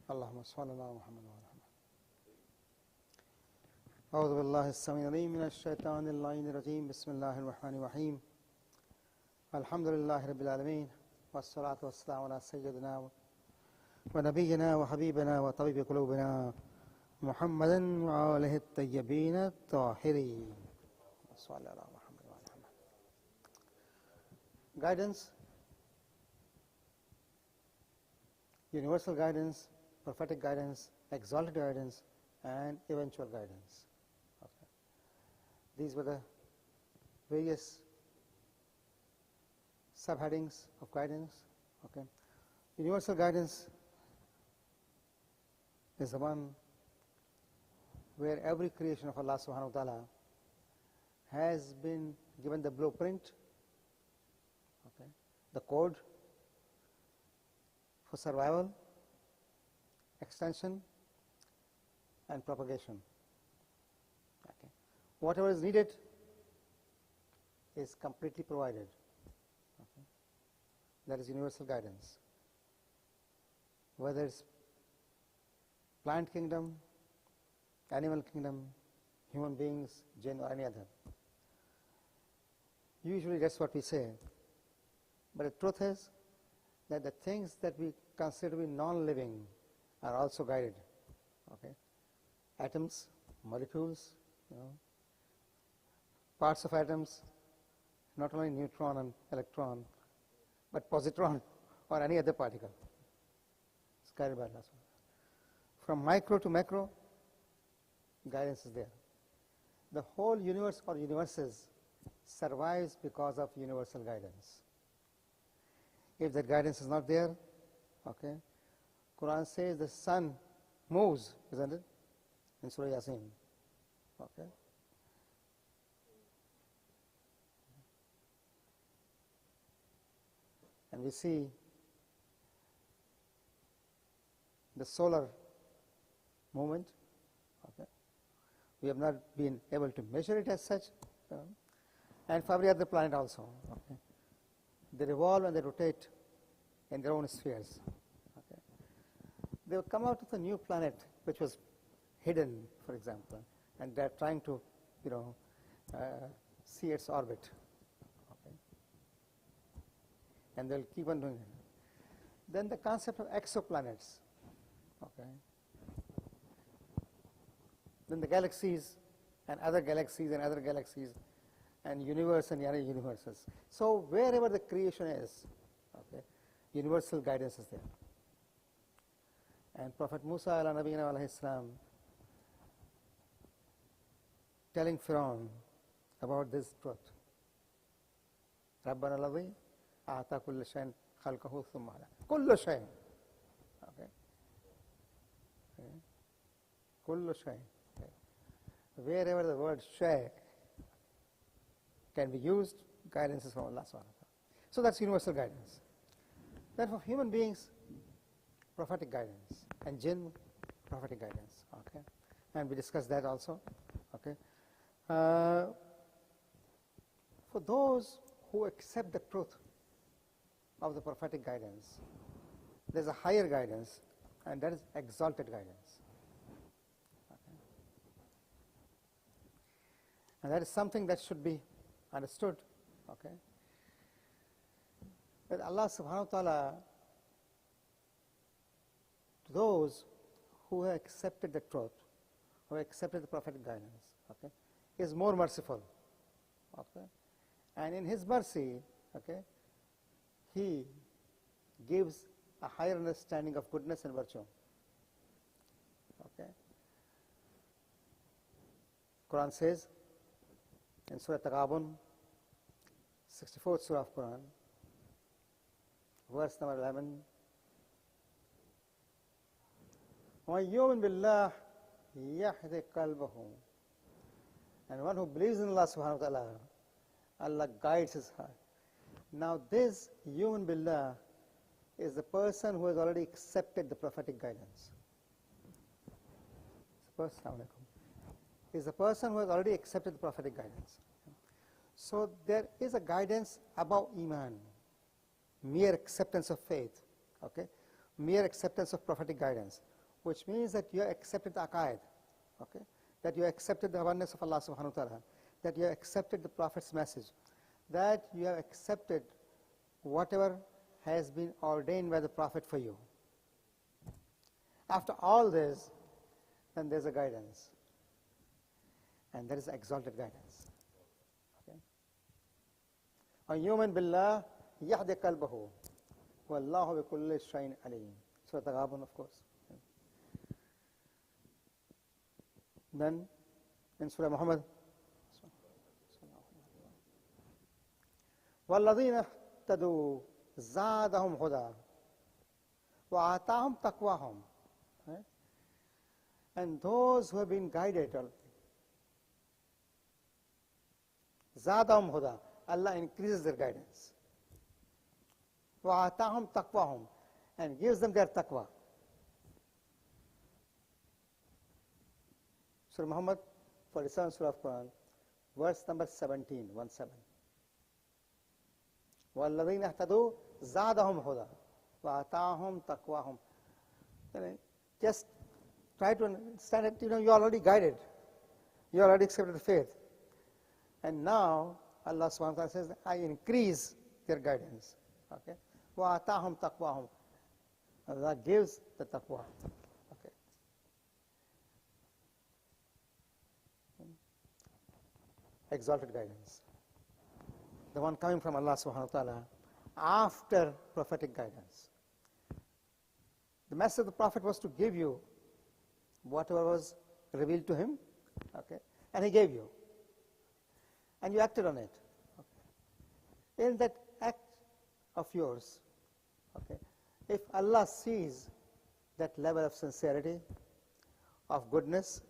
اللهم صل على محمد وعلى محمد. أعوذ بالله السميع العليم من الشيطان اللعين الرجيم. بسم الله الرحمن الرحيم. الحمد لله رب العالمين والصلاة والسلام على سيدنا ونبينا وحبيبنا وطبيب قلوبنا محمد وآله الطيبين الطاهرين. صلى الله على محمد وعلى محمد. Guidance, universal guidance, prophetic guidance, exalted guidance, and eventual guidance. Okay. These were the various subheadings of guidance. Okay. Universal guidance is the one where every creation of Allah subhanahu wa ta'ala has been given the blueprint, okay, the code for survival, extension, and propagation. Okay. Whatever is needed is completely provided. Okay. That is universal guidance. Whether it's plant kingdom, animal kingdom, human beings, jinn, or any other. Usually that's what we say. But the truth is that the things that we consider to be non-living are also guided. Okay? Atoms, molecules, parts of atoms, not only neutron and electron, but positron or any other particle. It's guided by Allah. From micro to macro, guidance is there. The whole universe or universes survives because of universal guidance. If that guidance is not there, okay, Quran says the sun moves, isn't it? In Surah Yasin. Okay. And we see the solar movement. Okay. We have not been able to measure it as such, and for every other planet also. Okay. They revolve and they rotate in their own spheres. Okay. They will come out with a new planet which was hidden, for example, and they are trying to, see its orbit. Okay. And they'll keep on doing it. Then the concept of exoplanets. Okay. Then the galaxies and other galaxies and other galaxies and universe and other universes. So wherever the creation is, okay, universal guidance is there. And Prophet Musa ala nabiyina alayhi salam telling Pharaoh about this truth. Rabbana alladhi a'ta kulla shay'in khalqahu thumma hada. Kullu shay'in. Okay. Kullu shay'in. Wherever the word shay can be used, guidance is from Allah subhanahu wa ta'ala. So that's universal guidance. Then for human beings, prophetic guidance, and jinn, prophetic guidance. Okay, and we discussed that also. Okay, for those who accept the truth of the prophetic guidance, there's a higher guidance, and that is exalted guidance. And that is something that should be understood, okay? That Allah subhanahu wa ta'ala, to those who have accepted the truth, who have accepted the prophetic guidance, okay, is more merciful, okay? And in His mercy, okay, He gives a higher understanding of goodness and virtue, okay? Quran says, in Surah Taghabun, 64th Surah of Quran, verse number 11, وَيُؤْمِنْ بِاللَّهِ يَهْدِ قَلْبَهُ. And one who believes in Allah subhanahu wa ta'ala, Allah guides his heart. Now this yu'min billah is the person who has already accepted the prophetic guidance. Is the person who has already accepted the prophetic guidance. So there is a guidance above Iman, mere acceptance of faith, okay, mere acceptance of prophetic guidance. which means that you have accepted the aqaid, okay? That you accepted the oneness of Allah subhanahu wa ta'ala, that you have accepted the Prophet's message, that you have accepted whatever has been ordained by the Prophet for you. After all this, then there's a guidance. And that is exalted guidance. Okay? وَيُؤْمِنْ بِاللَّهِ يَهْدِ قَلْبَهُ وَاللَّهُ بِكُلِّ شَيْءٍ عَلِيمٌ. Surah Taghabun, of course. Then, in Surah Muhammad, وَالَّذِينَ اهْتَدُوا زَادَهُمْ هُدًى وَآتَاهُمْ تَقْوَاهُمْ. And those who have been guided, زَادَهُمْ هُدًى, Allah increases their guidance. وَآتَاهُمْ تَقْوَاهُمْ, and gives them their taqwa. Surah Muhammad, 47 Surah of Quran, verse number 17, 1-7. وَالَّذِينَ اهْتَدُوا زَادَهُمْ هُدًى وَآتَاهُمْ تَقْوَاهُمْ. Just try to understand it. You're already guided. You already accepted the faith. And now, Allah subhanahu wa ta'ala says, I increase their guidance. Okay? وَآتَاهُمْ تَقْوَاهُمْ. Allah gives the taqwa. Okay? Exalted guidance. The one coming from Allah subhanahu wa ta'ala after prophetic guidance. The message of the Prophet was to give you whatever was revealed to him, okay, and he gave you. And you acted on it. Okay. In that act of yours, okay, if Allah sees that level of sincerity, of goodness,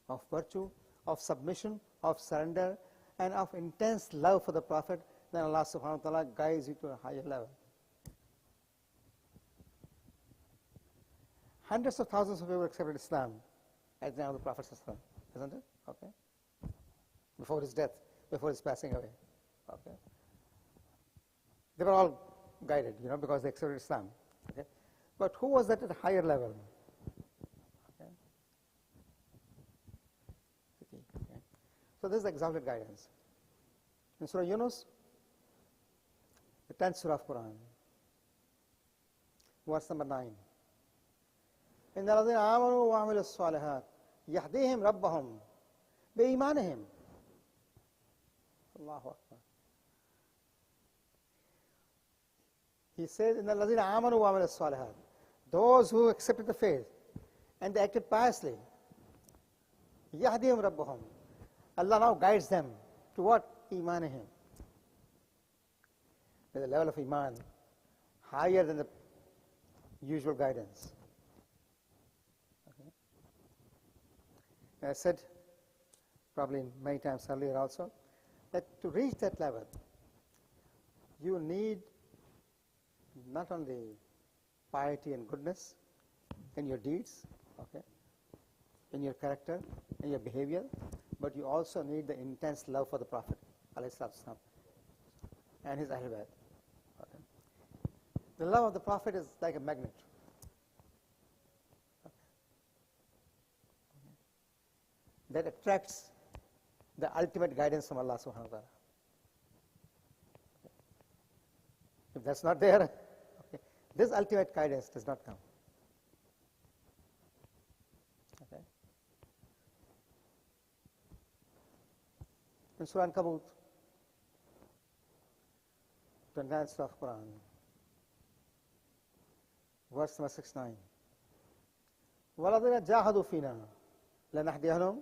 of virtue, of submission, of surrender, and of intense love for the Prophet, then Allah subhanahu wa ta'ala guides you to a higher level. Hundreds of thousands of people accepted Islam at the time of the Prophet, isn't it? Okay. Before his death, before his passing away. Okay. They were all guided, because they accepted Islam. Okay. But who was that at a higher level? Okay. Okay. So this is exalted guidance. In Surah Yunus, the 10th Surah of Quran, verse number 9. إِنَّ الَّذِينَ آمَنُوا وَعَمِلُوا الصَّالِحَاتِ يَهْدِيهِمْ رَبَّهُمْ بِإِيمَانِهِمْ. Allahu Akbar. He says, إِنَّ الَّذِينَ آمَنُوا وَعَمِلُوا الصَّالِحَاتِ, those who accepted the faith and they acted piously, يَهْدِيهِمْ رَبَّهُمْ. Allah now guides them to what? إِيمَانِهِمْ. There's a level of Iman higher than the usual guidance. Okay. I said, probably many times earlier also, that to reach that level, you need not only piety and goodness in your deeds, okay, in your character, in your behavior, but you also need the intense love for the Prophet ﷺ and his Ahl Bayt. Okay. The love of the Prophet is like a magnet. Okay. That attracts the ultimate guidance from Allah subhanahu wa ta'ala. Okay. If that's not there, okay, this ultimate guidance does not come. Okay. In Surah Ankabut, 29th Surah of Quran, verse number 69. وَالَّذِينَ جَاهَدُوا فِينَا لَنَهْدِيَنَّهُمْ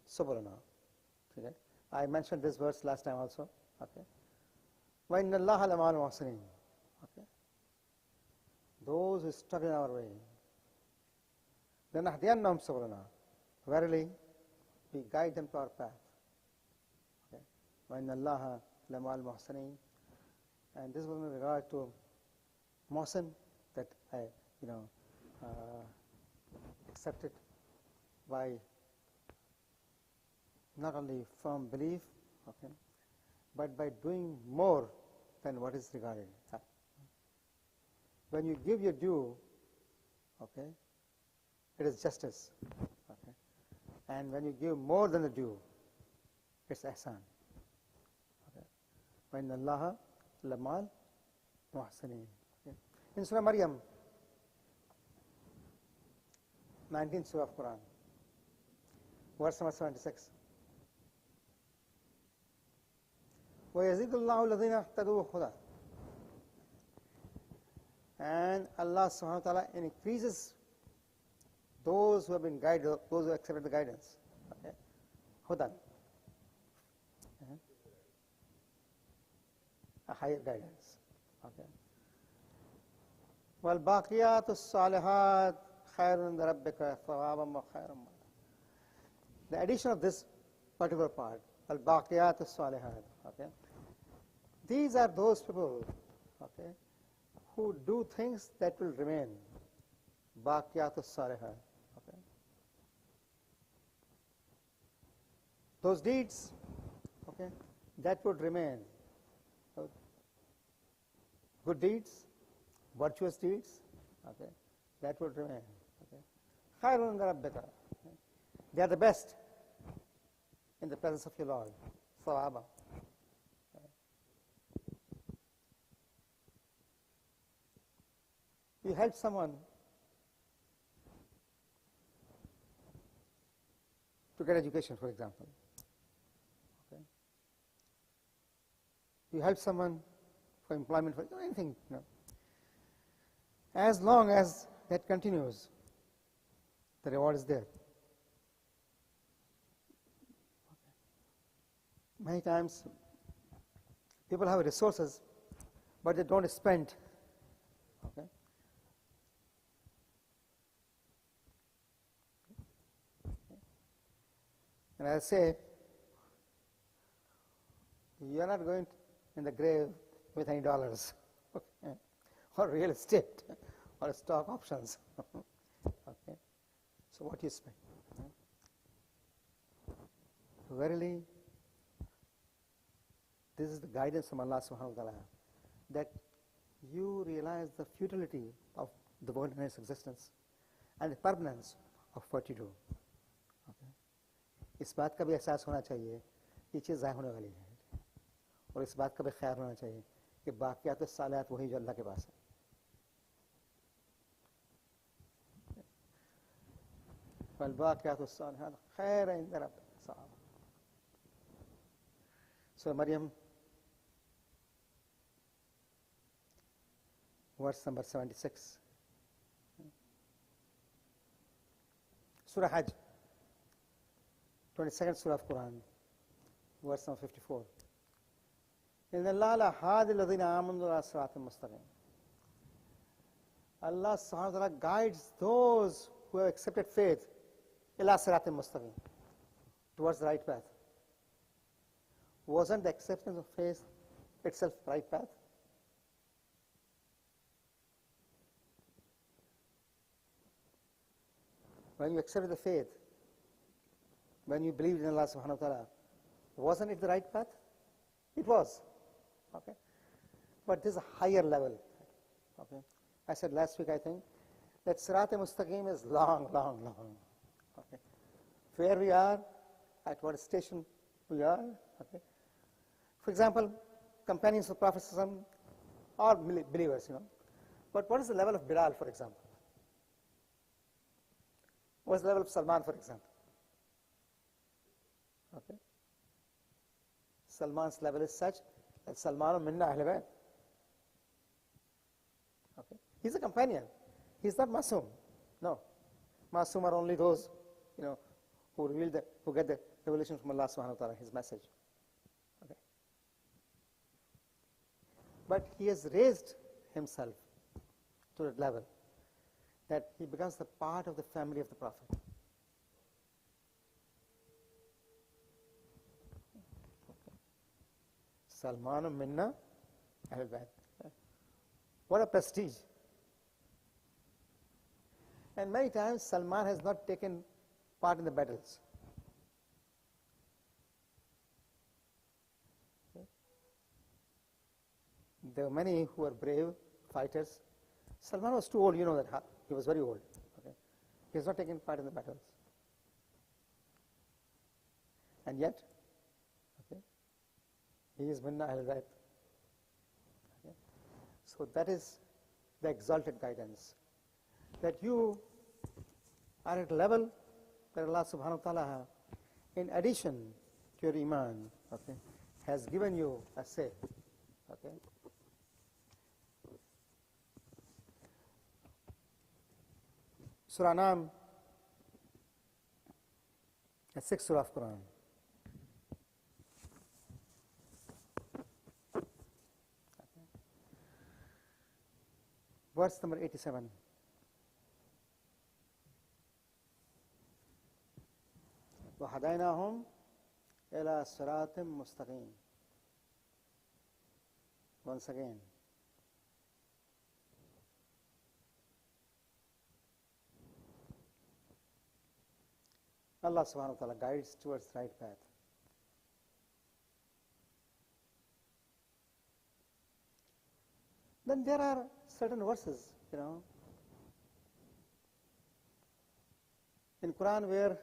سُبُلَنَا. Okay. I mentioned this verse last time also. Okay. وَإِنَّ اللَّهَ لَمَعَ الْمُحْسِنِينَ. Okay. Those who struggle in our way, لَنَهْدِيَنَّهُمْ سُبُلَنَا. Verily, we guide them to our path. Okay. وَإِنَّ اللَّهَ لَمَعَ الْمُحْسِنِينَ. And this was in regard to Muhsin, that I, accepted by not only firm belief, okay, but by doing more than what is regarded. When you give your due, okay, it is justice. Okay. And when you give more than the due, it's ihsan. Okay. وَإِنَّ اللَّهَ لَمَعَ الْمُحْسِنِينَ. Okay. In Surah Maryam, 19th Surah of Quran, verse number 76. وَيَزِيدُ اللَّهُ الَّذِينَ اهْتَدُوا هُدًى. And Allah subhanahu wa ta'ala increases those who have been guided, those who accepted the guidance. Okay. Hudan. A higher guidance. Okay. وَالْبَاقِيَاتُ الصَّالِحَاتُ خَيْرٌ عِنْدَ رَبِّكَ ثَوَابًا وَخَيْرٌ مَّرَدًا. The addition of this particular part, al-baqiyat as-salihat, okay, these are those people, okay, who do things that will remain, baqiyat as-salihat, okay. Those deeds, okay, that would remain, good deeds, virtuous deeds, okay, that would remain, okay. Khairun rabbika. They are the best in the presence of your Lord. Sawaba. You help someone to get education, for example. Okay. You help someone for employment, for anything. You know. As long as that continues, the reward is there. Many times, people have resources, but they don't spend. Okay. And I say, you are not going in the grave with any dollars, okay, or real estate, or stock options. Okay. So what you spend? Okay. Verily, this is the guidance from Allah subhanahu wa ta'ala, that you realize the futility of the world and its existence and the permanence of what you do. Okay. इस बात का भी एहसास होना चाहिए कि चीज़ ज़ाहिर होने वाली है, और इस बात का भी ख्याल होना चाहिए कि बाक़ियात सालात वही जो अल्लाह के पास है. والباقيات الصالحات خير عند ربك ثوابا. So Maryam, verse number 76. Surah Hajj, 22nd Surah of Quran, verse number 54. إِنَّ اللَّهَ لَهَادِ الَّذِينَ آمَنُوا إِلَىٰ صِرَاطٍ مُّسْتَقِيمٍ. Allah subhanahu wa ta'ala guides those who have accepted faith, إِلَىٰ صِرَاطٍ مُّسْتَقِيمٍ, towards the right path. Wasn't the acceptance of faith itself the right path? When you accepted the faith, when you believed in Allah subhanahu wa ta'ala, wasn't it the right path? It was. Okay. But this is a higher level. Okay. I said last week, I think, that Sirat-e Mustaqim is long, long, long. Okay. Where we are, at what station we are. Okay. For example, companions of Prophet or believers, you know. But what is the level of Bilal, for example? What is the level of Salman, for example? Okay. Salman's level is such that Salman minna Ahl Bayt. Okay. He's a companion. He's not Masoom. No. Masoom are only those, you know, who get the revelation from Allah subhanahu wa ta'ala, His message. Okay. But he has raised himself to that level that he becomes the part of the family of the Prophet. Salman minna Ahl Bayt. What a prestige. And many times Salman has not taken part in the battles. Okay. There were many who were brave fighters. Salman was too old, you know that. He was very old. Okay. He has not taken part in the battles. And yet, okay, he is Minna al-Bayt. Okay. So that is the exalted guidance. That you are at a level that Allah subhanahu wa ta'ala, in addition to your iman, okay, has given you a say. Okay. Surah Anam, the 6th surah of Quran. Okay. Verse number 87. وَهَدَيْنَاهُمْ إِلَى صِرَاطٍ مُسْتَقِيمٍ. Once again. Allah subhanahu wa ta'ala guides towards the right path. Then there are certain verses, in Quran where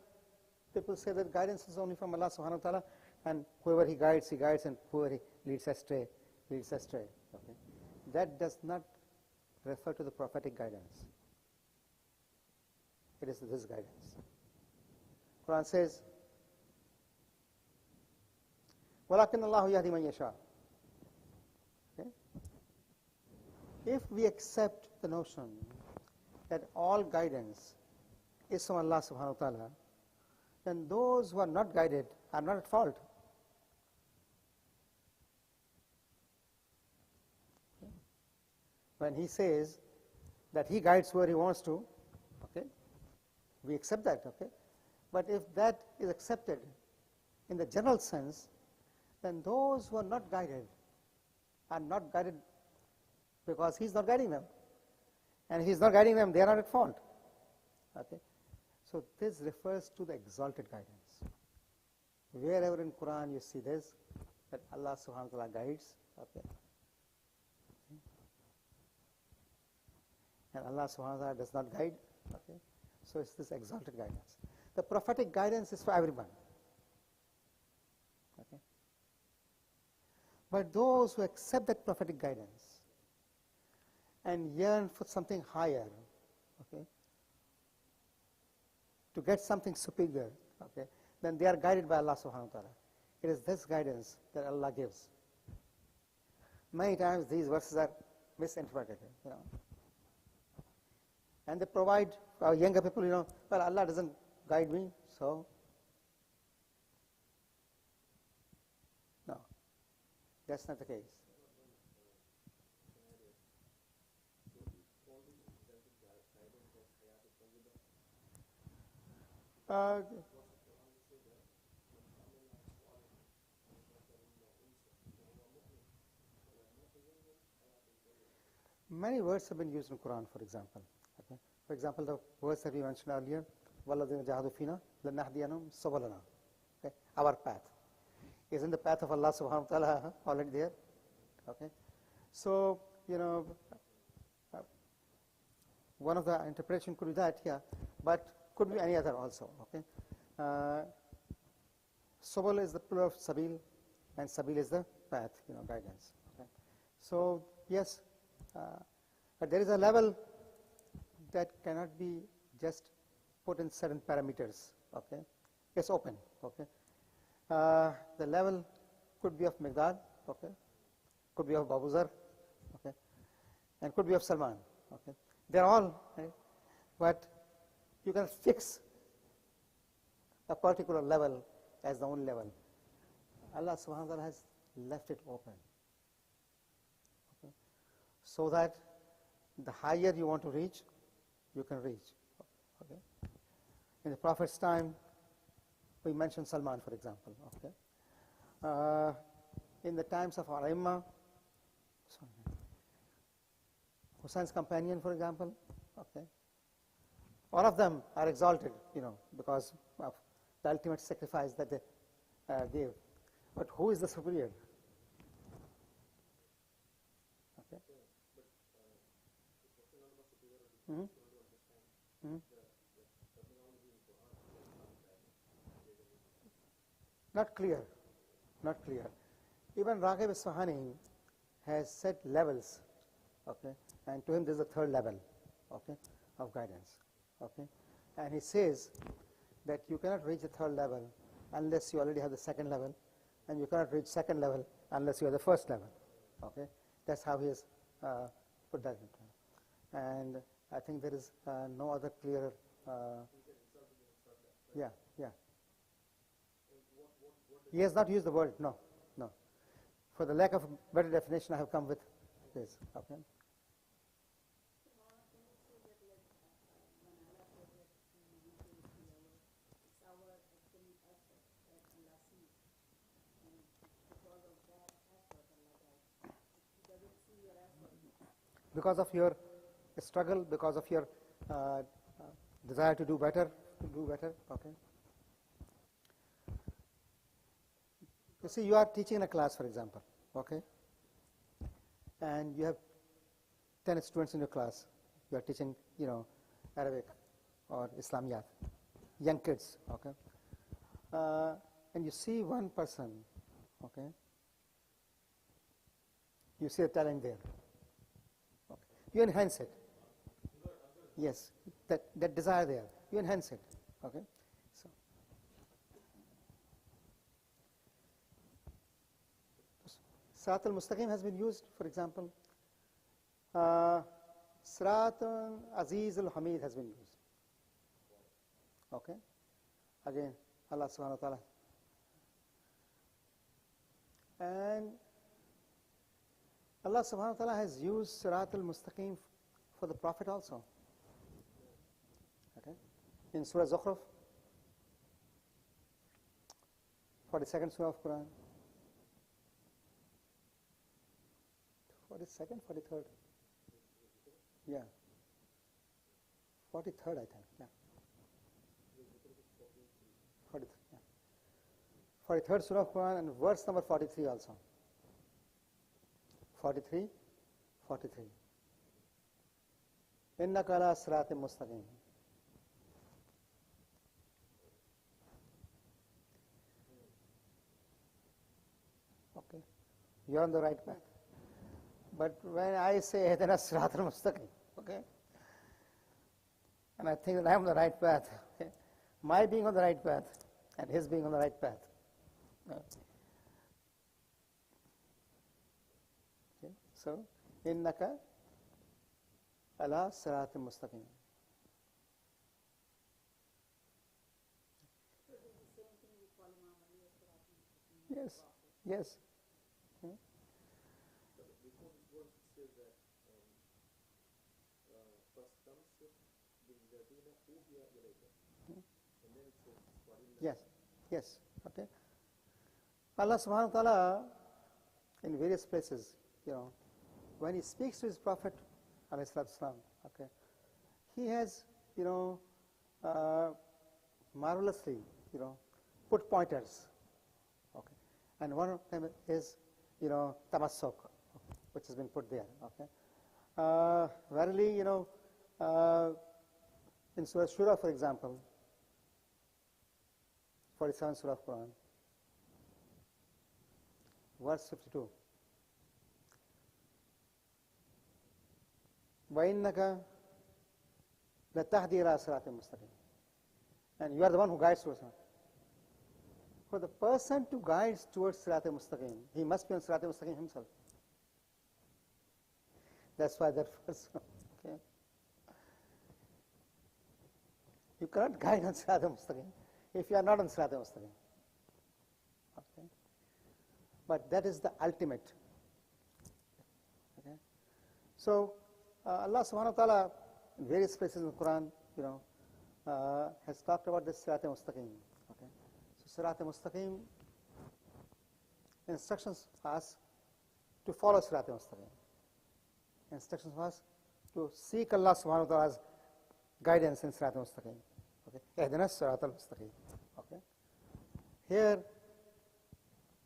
people say that guidance is only from Allah subhanahu wa ta'ala, and whoever he guides, and whoever he leads astray, leads astray. Okay. That does not refer to the prophetic guidance. It is this guidance. Quran says, وَلَكِنَّ اللَّهُ يَهْدِي مَنْ يَشَاءُ. Okay. If we accept the notion that all guidance is from Allah subhanahu wa ta'ala, then those who are not guided are not at fault. Okay. When he says that he guides whoever he wants to, okay, we accept that. Okay. But if that is accepted in the general sense, then those who are not guided are not guided because he is not guiding them. And if he is not guiding them, they are not at fault. Okay. So this refers to the exalted guidance. Wherever in Quran you see this, that Allah subhanahu wa ta'ala guides, okay. And Allah subhanahu wa ta'ala does not guide, okay. So it's this exalted guidance. The prophetic guidance is for everyone. Okay. But those who accept that prophetic guidance and yearn for something higher, okay, to get something superior, okay, then they are guided by Allah subhanahu wa ta'ala. It is this guidance that Allah gives. Many times these verses are misinterpreted, And they provide our younger people, well, Allah doesn't guide me, so no, that's not the case. Many words have been used in Quran, for example. Okay. For example, the words that we mentioned earlier, وَالَّذِينَ جَاهَدُوا فِينَا لَنَهْدِيَنَّهُمْ سُبُلَنَا. Okay. Our path. Isn't the path of Allah subhanahu wa ta'ala already there? Okay. So, one of the interpretation could be that, but could be any other also. Okay. Subul is the plural of sabil, and sabil is the path, guidance. Okay. So, yes, but there is a level that cannot be just put in certain parameters. Okay. It's open. Okay. The level could be of Migdad, okay, could be of Babuzar, okay, and could be of Salman. Okay. They're all, right? But you can fix a particular level as the only level. Allah subhanahu wa ta'ala has left it open. Okay. So that the higher you want to reach, you can reach. Okay. In the Prophet's time, we mentioned Salman, for example. Okay. In the times of our Imam, Hussein's companion, for example. Okay. All of them are exalted, because of the ultimate sacrifice that they gave. But who is the superior? Okay. Not clear, not clear. Even Raghib Isfahani has set levels, okay, and to him this is the third level, okay, of guidance, okay, and he says that you cannot reach the third level unless you already have the second level, and you cannot reach second level unless you have the first level, okay. That's how he has put that into, and I think there is no other clearer. Yeah, yeah. He has not used the word, no, no. For the lack of a better definition, I have come with this, okay. Because of your struggle, because of your desire to do better, okay. You see, you are teaching in a class, for example, okay, and you have 10 students in your class. You are teaching, Arabic or Islamiyat, young kids, okay, and you see one person, okay, you see a talent there, okay. You enhance it. Yes, that desire there, you enhance it, okay. So Sirat al-Mustaqim has been used, for example, Sirat Aziz al-Hamid has been used, okay. Again, Allah subhanahu wa ta'ala. And Allah subhanahu wa ta'ala has used Sirat al-Mustaqim for the Prophet also, okay. In Surah Zukhruf, 42nd Surah of Quran. 42nd, 43rd? Yeah. 43rd, I think, yeah. 43rd, yeah. 43rd Surah of Quran and verse number 43 also. 43, 43. Innaka ala siratim mustaqim. Okay. You are on the right path. But when I say Ihdina Siratal Mustaqim, okay, and I think that I am on the right path, okay, my being on the right path and his being on the right path. Okay, so, Innaka ala Siratal Mustaqim. Yes, yes. Okay. Yes, yes, okay. Allah subhanahu wa ta'ala in various places, when he speaks to his Prophet, alayhi salatu wasalam, okay, he has, marvelously, put pointers, okay, and one of them is, tamassuk, which has been put there, okay. Verily, in Surah Shura, for example, 47th Surah of Quran, verse 52. وَإِنَّكَ لَتَهْدِي إِلَىٰ صِرَاطٍ مُسْتَقِيمٍ. And you are the one who guides towards it. For the person to guide towards Sirat al-Mustaqim, he must be on Sirat al-Mustaqim himself. That's why that verse, okay. You cannot guide on Sirat al-Mustaqim if you are not on Sirat al-Mustaqim. Okay. But that is the ultimate. Okay. So, Allah subhanahu wa ta'ala in various places in the Quran, has talked about this Sirat al-Mustaqim. Okay. So, Sirat al-Mustaqim, instructions us to follow Sirat al-Mustaqim. Instructions was to seek Allah subhanahu wa ta'ala's guidance in Sirat al-Mustaqim. Okay. Ihdina Sirat al-Mustaqim. Okay. Here,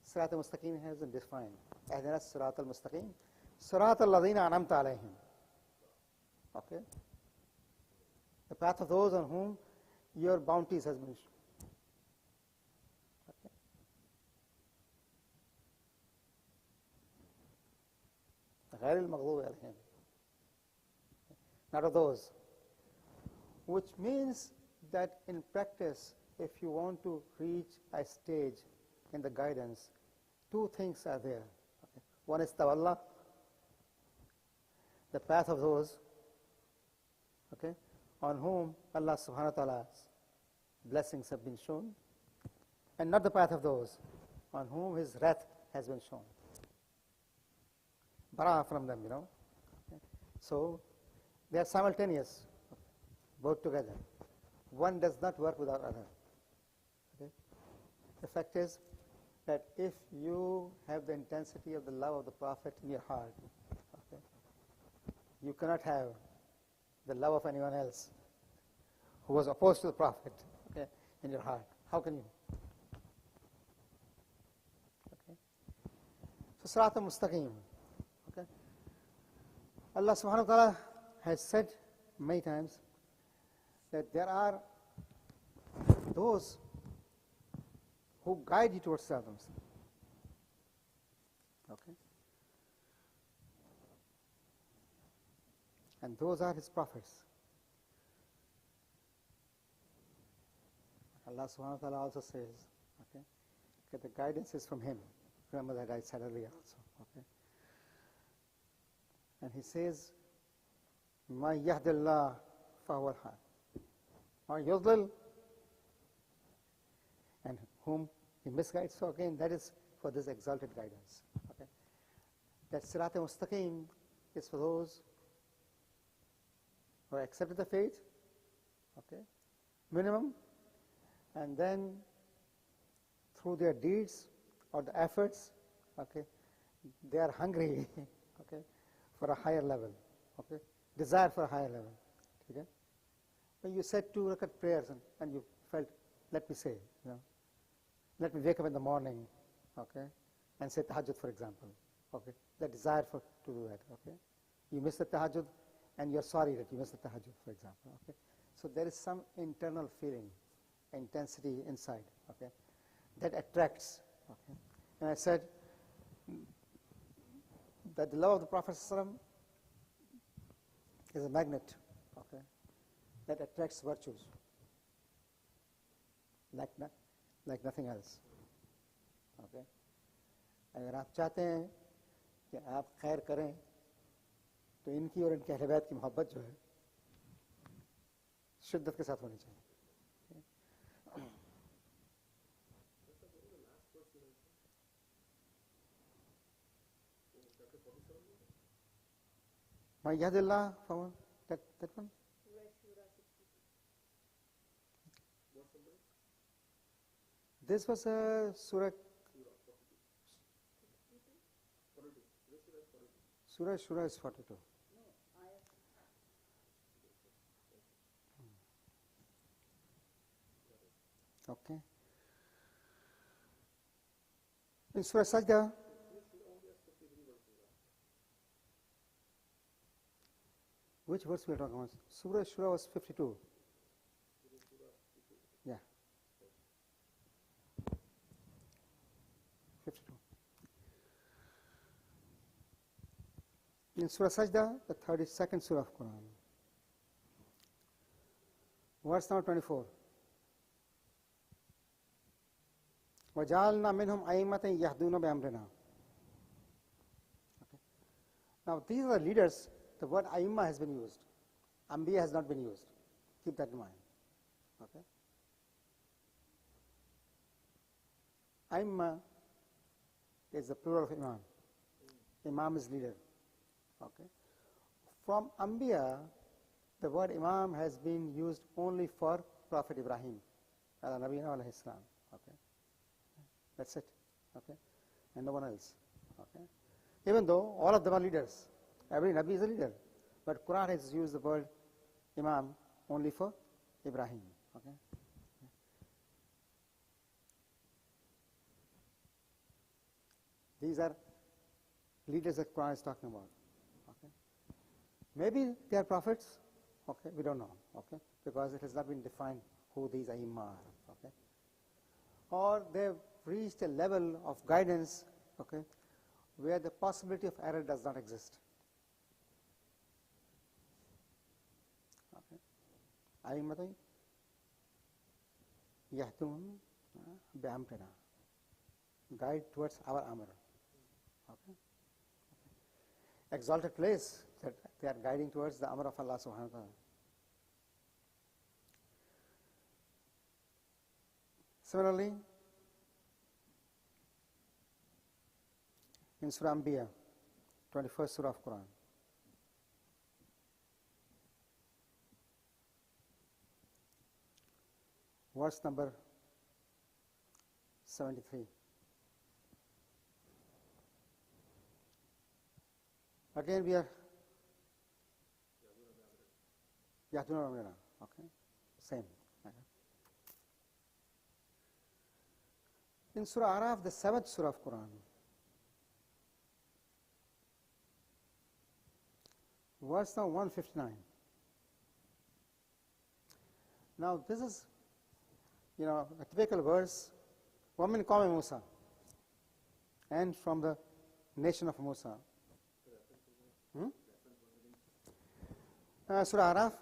Sirat al-Mustaqim has been defined. Ihdina Sirat al-Mustaqim. Sirat al-ladhina anamta alayhim. Okay. The path of those on whom your bounties has been. Okay. غير المغضوب عليهم, not of those. Which means that in practice, if you want to reach a stage in the guidance, two things are there. Okay. One is tawalla, the path of those, okay, on whom Allah subhanahu wa ta'ala's blessings have been shown, and not the path of those on whom his wrath has been shown. Bara from them, Okay. So they are simultaneous, both together. One does not work without other. Okay. The fact is that if you have the intensity of the love of the Prophet in your heart, okay, you cannot have the love of anyone else who was opposed to the Prophet, okay, in your heart. How can you? Okay. So Sirat al-Mustaqim. Okay. Allah subhanahu wa ta'ala has said many times that there are those who guide you towards Sirat al-Mustaqim. Okay. And those are his prophets. Allah subhanahu wa ta'ala also says, okay, that the guidance is from him. Remember that I said earlier also. Okay. And he says, Ma yahdillah fahuwa al-haq. Ma yudlil, and whom he misguides. So again, that is for this exalted guidance. Okay. That Sirat al-Mustaqim is for those who accepted the faith, okay, minimum, and then through their deeds or the efforts, okay, they are hungry, okay, for a higher level, okay, desire for a higher level. Okay. When you said 2 rakat prayers and you felt, let me say, let me wake up in the morning, okay, and say tahajjud, for example, okay, the desire to do that, okay. You miss the tahajjud, and you're sorry that you missed the tahajjud, for example. Okay? So there is some internal feeling, intensity inside, okay, that attracts. Okay? And I said that the love of the Prophet ﷺ is a magnet, okay, that attracts virtues like nothing else. Okay? अगर आप चाहते हैं कि आप खैर करें, तो इनकी और इनके अहले बैत की मोहब्बत जो है शिद्दत के साथ होनी चाहिए. Ma yahdillah, that one? This was a surah. Surah is 42. Okay. In Surah Sajda, which verse we are talking about? Surah Shura was 52. Yeah. 52. In Surah Sajda, the 32nd Surah of Quran, verse number 24. وَجَعَلْنَا مِنْهُمْ أَئِمَّةً يَهْدُونَ بِأَمْرِنَا. Okay. Now these are the leaders. The word Aimma has been used. Anbiya has not been used. Keep that in mind. Okay. Aimma is the plural of Imam. Imam is leader. Okay. From Anbiya, the word Imam has been used only for Prophet Ibrahim, ala Nabiyina alayhi salam. Okay. That's it. Okay. And no one else. Okay. Even though all of them are leaders. Every Nabi is a leader. But Quran has used the word Imam only for Ibrahim. Okay. These are leaders that Quran is talking about. Okay. Maybe they are prophets. Okay. We don't know. Okay. Because it has not been defined who these Aimma are. Okay. Or they've reached a level of guidance, okay, where the possibility of error does not exist. أئمة يهدون بأمرنا, guide towards our amr. Okay. Exalted place that they are guiding towards the amr of Allah subhanahu wa ta'ala. Similarly, in Surah Anbiya, 21st Surah of Quran, verse number 73. Again we are Yahduna Amrina, okay, same. Okay. In Surah Araf, the 7th Surah of Quran, verse number 159. Now this is, a typical verse, وَمِنْ قَوْمِ Musa, and from the nation of Musa. Surah Araf,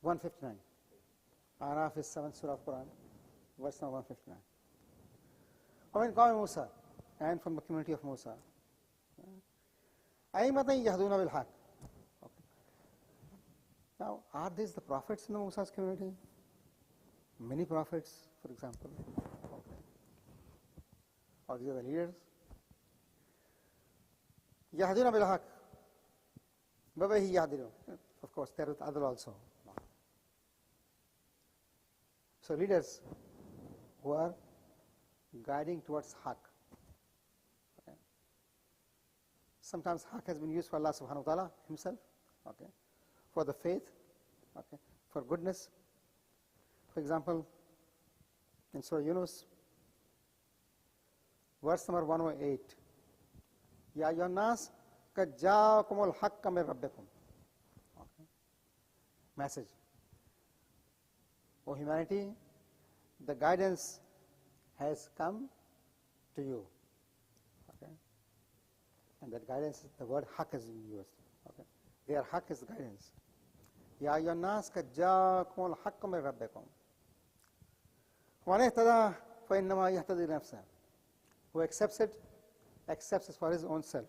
159. Araf is 7th Surah of Quran, verse number 159. وَمِنْ قَوْمِ Musa, and from the community of Musa. أَئِمَّةً يَهْدُونَ بِالْحَقِّ. Now, are these the prophets in the Musa's community? Many prophets, for example. Okay. Or these are the leaders. يَهْدُونَ بِالْحَقِّ. وَبِهِ يَهْدِونَ. Of course, there are others also. So leaders who are guiding towards haq. Okay. Sometimes haq has been used for Allah subhanahu wa ta'ala himself, okay, for the faith, okay, for goodness. For example, in Surah Yunus, verse number 108, Ya ayyuhan nas qad ja'akumul haqqa min rabbikum. Okay. Message. O humanity, the guidance has come to you. Okay. And that guidance, the word haq is used. Okay. Their haq is the guidance. Ya ayyuhan nas qad ja'akumul haqqa min rabbikum. وَمَنِ اهْتَدَى فَإِنَّمَا يَهْتَدِي لِنَفْسِهِ. Who accepts it for his own self.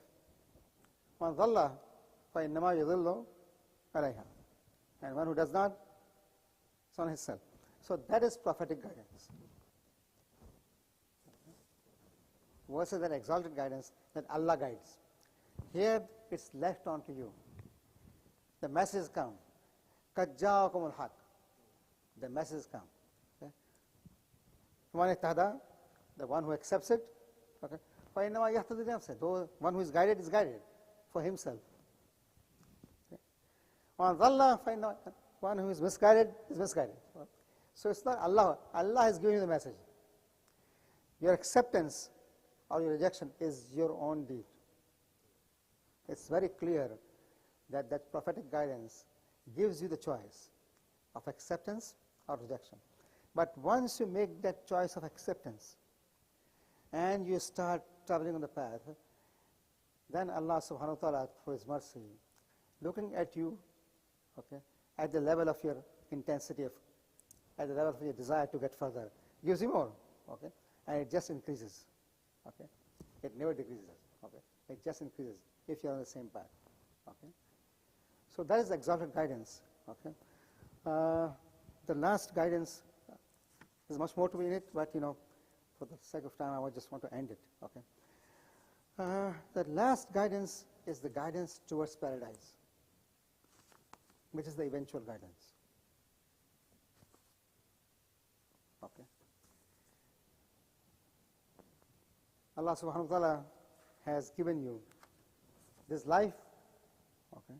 وَمَنْ ضَلَّ فَإِنَّمَا يُضِلُّ عَلَيْهَا. And one who does not, it's on himself. So that is prophetic guidance. Versus that exalted guidance that Allah guides. Here it's left on to you. The message come. قَدْ جَاءَكُمُ الْحَقِّ. The message come. The one who accepts it, okay. فَإِنَّمَا يَهْتَدِي لِنَفْسِهِ. The one who is guided for himself. Okay. وَمَنْ ضَلَّ فَإِنَّمَا. One who is misguided is misguided. So it's not Allah. Allah has given you the message. Your acceptance or your rejection is your own deed. It's very clear that that prophetic guidance gives you the choice of acceptance or rejection. But once you make that choice of acceptance and you start traveling on the path, then Allah subhanahu wa ta'ala, for his mercy, looking at you, okay, at the level of your intensity, at the level of your desire to get further, gives you more, okay, and it just increases, okay. It never decreases, okay. It just increases if you're on the same path, okay. So that is exalted guidance, okay. The last guidance, there's much more to be in it, but for the sake of time, I just want to end it. Okay. The last guidance is the guidance towards paradise, which is the eventual guidance. Okay. Allah subhanahu wa ta'ala has given you this life, okay,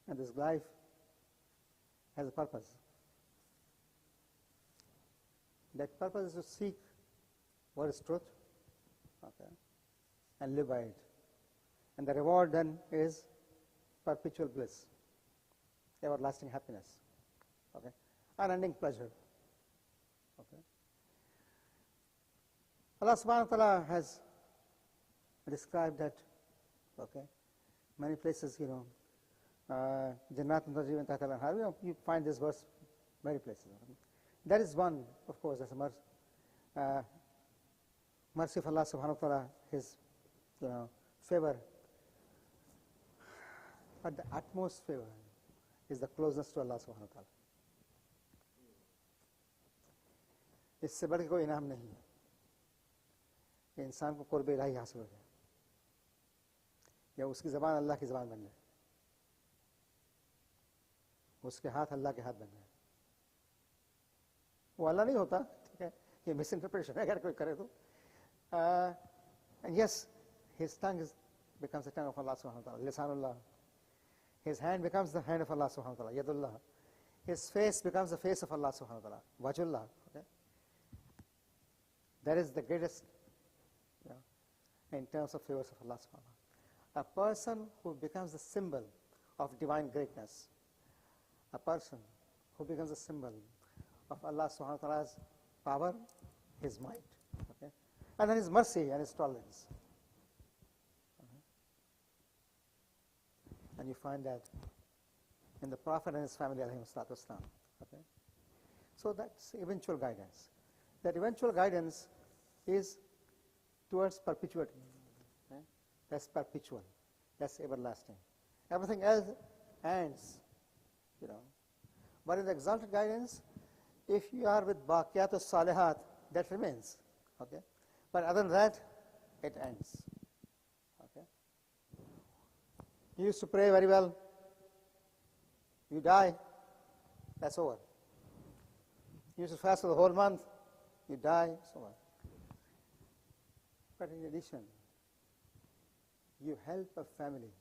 and this life has a purpose. That purpose is to seek what is truth, okay, and live by it. And the reward then is perpetual bliss, everlasting happiness, okay, unending pleasure. Okay. Allah subhanahu wa ta'ala has described that, okay, many places, Jannatun tajri min tahtiha al-anhar. You find this verse many places. That is one, of course, that's a mercy of Allah subhanahu wa ta'ala, His favor. But the utmost favor is the closeness to Allah subhanahu wa ta'ala. इससे बढ़ के कोई इनाम नहीं है कि इंसान को कुर्ब इलाही हासिल हो जाए या उसकी ज़बान अल्लाह की ज़बान बन जाए, उसके हाथ अल्लाह के हाथ बन जाए. वो अल्लाह नहीं होता, ठीक है, ये मिस इंटरप्रिटेशन है अगर कोई करे तो. And yes, his tongue becomes the tongue of Allah subhanahu wa ta'ala, lisanullah. His hand becomes the hand of Allah subhanahu wa ta'ala, yadullah. His face becomes the face of Allah subhanahu wa ta'ala, wajhullah. Okay? That is the greatest in terms of favors of Allah subhanahu wa ta'ala. A person who becomes the symbol of divine greatness, a person who becomes a symbol of Allah subhanahu wa ta'ala's power, His might, okay? And then His mercy and His tolerance. Okay? And you find that in the Prophet and his family, alayhi salatu wassalam. Okay? So that's eventual guidance. That eventual guidance is towards perpetuity. Okay? That's perpetual. That's everlasting. Everything else ends, But in the exalted guidance, if you are with baqiyat al-salihat, that remains. Okay? But other than that, it ends. Okay? You used to pray very well. You die, that's over. You used to fast for the whole month. You die, it's over. But in addition, you help a family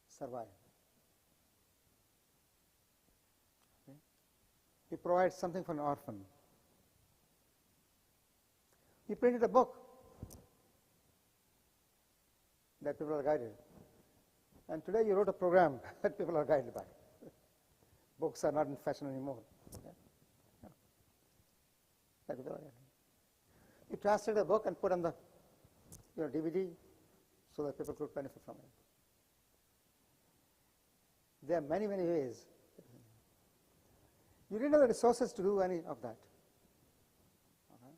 survive. Okay? You provide something for an orphan. You printed a book that people are guided. And today you wrote a program that people are guided by. Books are not in fashion anymore. Okay? That people are guided. You translate a book and put on the DVD so that people could benefit from it. There are many, many ways. You didn't have the resources to do any of that. Okay?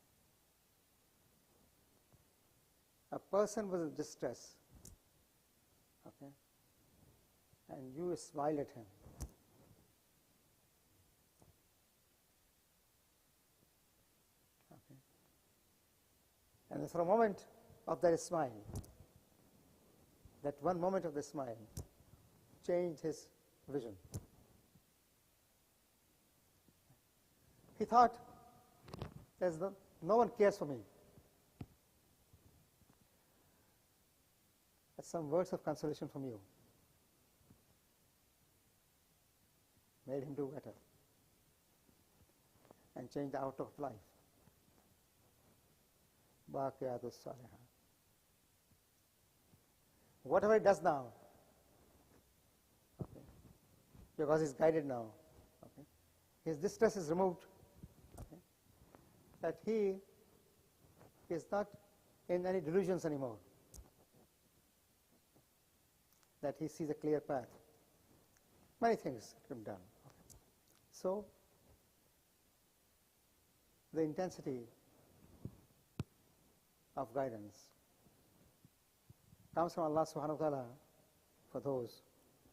A person was in distress, okay, and you smile at him. Okay. And for a moment of that smile, that one moment of the smile changed his vision. He thought, no one cares for me. But some words of consolation from you made him do better and change the outlook of life. Baqiyatus Salihat. Whatever he does now, okay, because he's guided now, okay, his distress is removed, okay, that he is not in any delusions anymore, that he sees a clear path. Many things can be done. Okay. So, the intensity of guidance comes from Allah subhanahu wa ta'ala for those,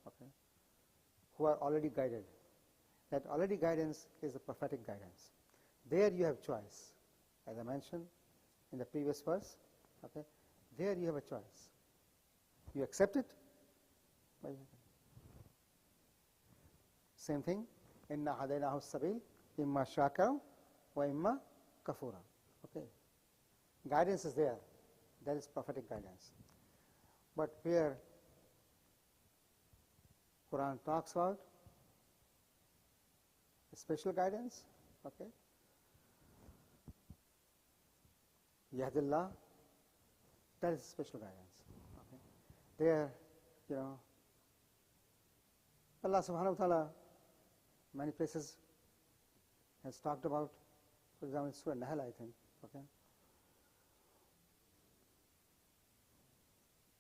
okay, who are already guided. That already guidance is the prophetic guidance. There you have choice. As I mentioned in the previous verse, okay, there you have a choice. You accept it, same thing, inna hadaynahu as-sabil imma shakira wa imma kafura. Okay. Guidance is there. That is prophetic guidance. But where Quran talks about special guidance, okay, Yahdillah, that is special guidance. Okay. There, Allah subhanahu wa ta'ala, many places has talked about, for example, Surah Nahl, I think, okay.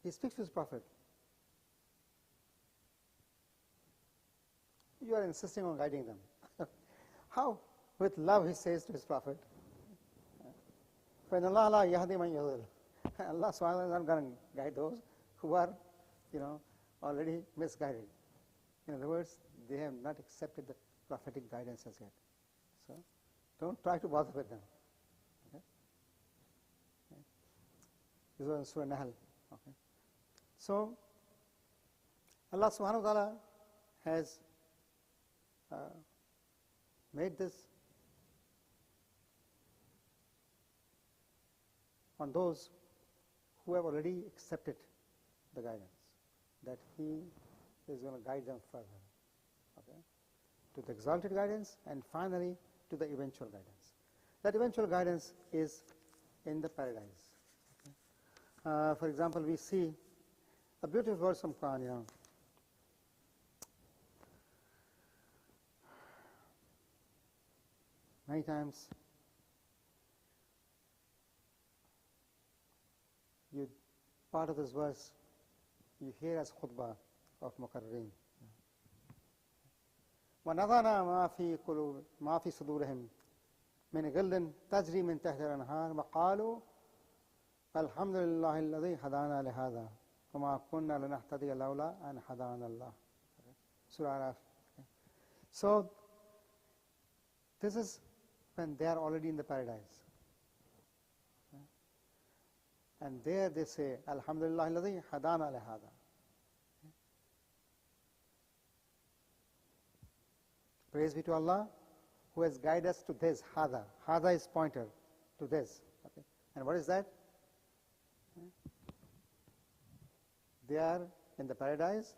He speaks to his prophet. you are insisting on guiding them. How? With love, he says to his Prophet, فَإِنَّ اللَّهَ لَا يَهْدِي مَنْ يُضِلُّ. Allah subhanahu wa ta'ala is not going to guide those who are, already misguided. In other words, they have not accepted the prophetic guidance as yet. So, don't try to bother with them. Okay? This was in Surah Nahl. Okay? So, Allah subhanahu wa ta'ala has made this on those who have already accepted the guidance, that he is going to guide them further, okay, to the exalted guidance and finally to the eventual guidance. That eventual guidance is in the paradise. Okay. For example, we see a beautiful verse from Quran, many times part of this verse you hear as khutbah of Muqarrareen. وَنَضَعْنَا مَا فِي صُدُورِهِمْ مِنْ غِلٍّ تَجْرِي مِنْ تَحْتِهَا الْأَنْهَارُ وَقَالُوا الْحَمْدُ لِلَّهِ الَّذِي هَدَانَا لِهَذَا وَمَا كُنَّا لِنَهْتَدِيَ لَوْلَا أَنْ هَدَانَا اللَّهُ. Surah Araf. So, this is when they are already in the paradise. And there they say, Alhamdulillah alladhi hadana lihada. Praise be to Allah who has guided us to this, hada. Hada is pointer to this. Okay. And what is that? They are in the paradise,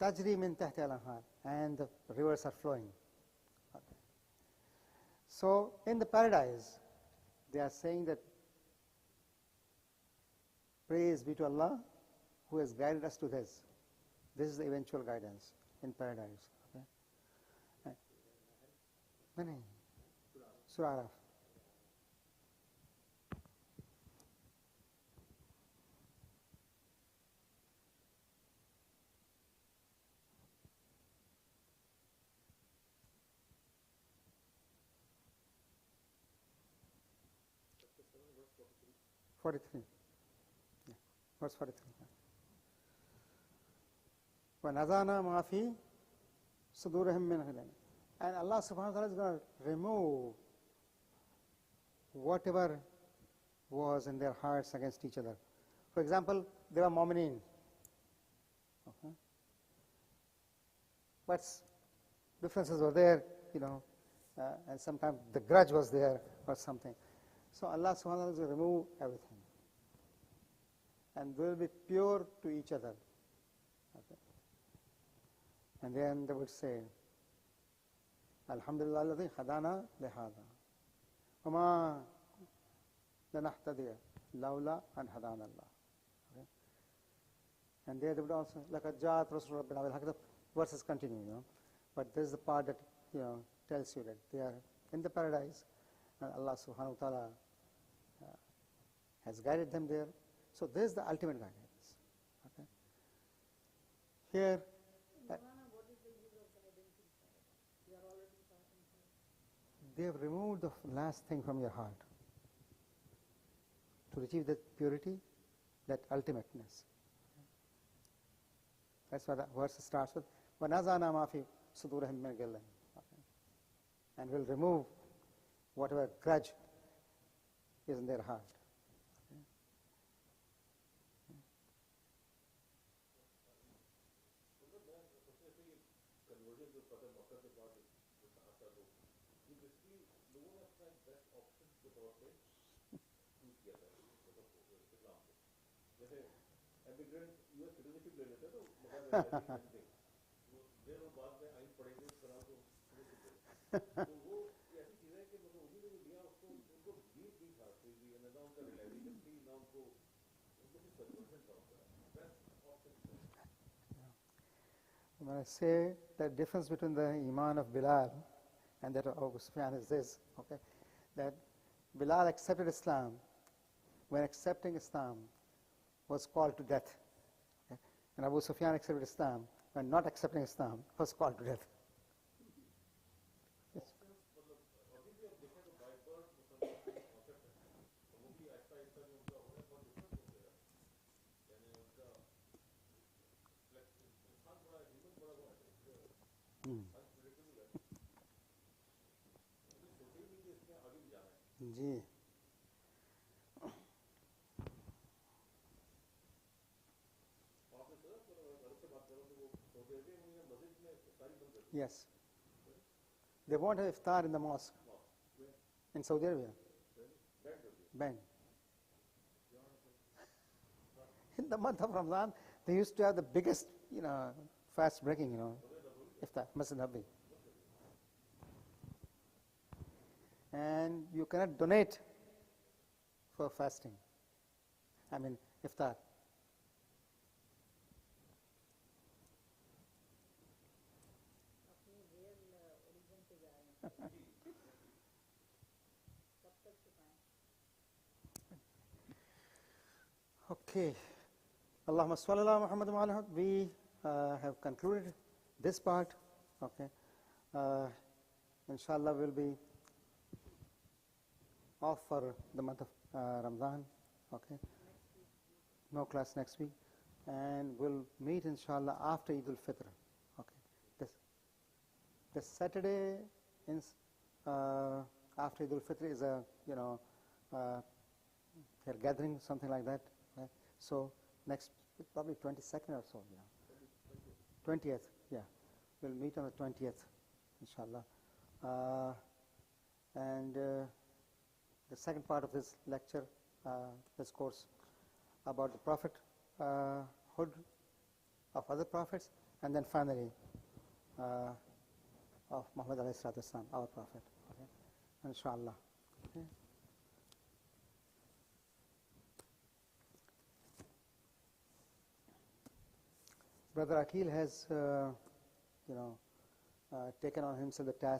tajri min tahti al-anhar, and the rivers are flowing. Okay. So, in the paradise, they are saying that praise be to Allah who has guided us to this. This is the eventual guidance in paradise. Okay. Surah Araf. Verse 43. وَنَزَعْنَا مَا فِي صُدُورِهِمْ مِنْ غِلٍّ. And Allah subhanahu wa ta'ala is going to remove whatever was in their hearts against each other. For example, they were mu'mineen. Okay. But differences were there, and sometimes the grudge was there or something. So Allah subhanahu wa ta'ala is going to remove everything. And will be pure to each other. Okay. And then they would say, Alhamdulillah alladhi hadana lihada. Wama lanahtadiya lawla an hadana Allah. Okay. And there they would also, laqad ja'at rasul rabbina bil haqq. The verses continue, But this is the part that, tells you that they are in the paradise and Allah subhanahu wa ta'ala has guided them there. So this is the ultimate guidance. Okay. Here, they have removed the last thing from your heart to achieve that purity, that ultimateness. That's why the verse starts with وَنَزَعْنَا مَا فِي صُدُورِهِمْ مِنْ غِلٍّ. And will remove whatever grudge is in their heart. When I say the difference between the Iman of Bilal and that of Abu Sufyan is this, okay, that Bilal accepted Islam. When accepting Islam, was called to death. Okay? And Abu Sufyan accepted Islam. When not accepting Islam, was called to death. Ji yes they won't have iftar in the mosque in Saudi Arabia banned in the month of Ramadan they used to have the biggest fast breaking iftar Masjid Nabawi and you cannot donate for fasting I mean iftar okay Allahumma salli ala Muhammad wa ala Muhammad. We have concluded this part. Okay, inshallah we'll be off for the month of Ramadan. Okay, no class next week, and we'll meet inshallah after Eid al-Fitr. Okay, this Saturday after Eid al-Fitr is a they're gathering something like that. Right? So next probably 22nd or so, 20th, yeah. We'll meet on the 20th, inshallah. And the second part of this lecture, this course, about the prophethood of other prophets, and then finally of Muhammad alayhi salatu wasalam, our prophet, okay? Inshallah. Okay. Brother Akil has, taken on himself the task